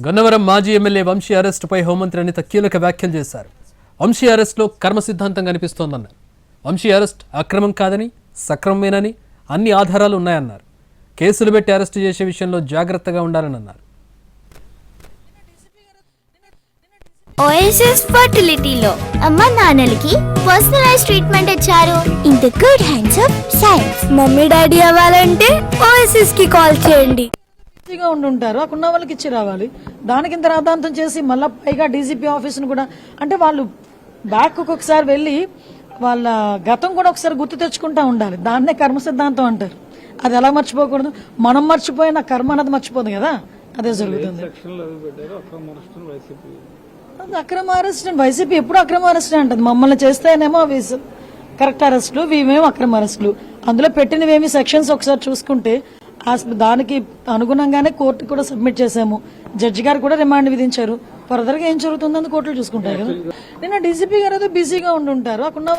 గన్నవరం మాజీ ఎమ్మెల్యే వంశీ అరెస్టుపై హోంమంత్రి అనిత కీలక వ్యాఖ్యలు చేశారు. వంశీ అరెస్టులో కర్మ సిద్ధాంతం కనిపిస్తోందన్నారు. వంశీ అరెస్ట్ అక్రమం కాదని, సక్రమమేనని అన్ని ఆధారాలు ఉన్నాయన్నారు. కేసులు పెట్టి అరెస్టు చేసే విషయంలో జాగ్రత్తగా ఉండాలని అన్నారు. ఓఎస్ఎస్ ఫర్టిలిటీలో అమ్మ నాన్నలకి పర్సనలైజ్ ట్రీట్మెంట్ ఇచ్చారు. In the good hands of science. Mummy daddy అవ్వాలంటే ఓఎస్ఎస్ కి కాల్ చేయండి. ఉంటుంటారు అక్కడ ఉన్న వాళ్ళకి ఇచ్చి రావాలి. దానికి ఇంత రాద్ధాంతం చేసి మళ్ళీ పైగా డీజీపీ ఆఫీస్ను కూడా అంటే వాళ్ళు బ్యాక్ ఒకసారి వెళ్ళి వాళ్ళ గతం కూడా ఒకసారి గుర్తు తెచ్చుకుంటా ఉండాలి. దాన్నే కర్మ సిద్ధాంతం అంటారు. అది ఎలా మర్చిపోకూడదు? మనం మర్చిపోయిన కర్మ అన్నది మర్చిపోదు కదా, అదే జరుగుతుంది. అక్రమ అరెస్ట్ వైసీపీ ఎప్పుడు అక్రమ అరెస్ట్ అంటది. మమ్మల్ని చేస్తేనేమో అవి కరెక్ట్ అరెస్టులు, ఇవేమో అక్రమ అరెస్టులు. అందులో పెట్టినవేమి సెక్షన్స్ ఒకసారి చూసుకుంటే దానికి అనుగుణంగానే కోర్టు కూడా సబ్మిట్ చేశాము. జడ్జి గారు కూడా రిమాండ్ విధించారు. ఫర్దర్ గా ఏం జరుగుతుందని కోర్టులు చూసుకుంటారు కదా. నిన్న డీజీపీ గారు ఏదో బిజీగా ఉండుంటారు అక్కడ.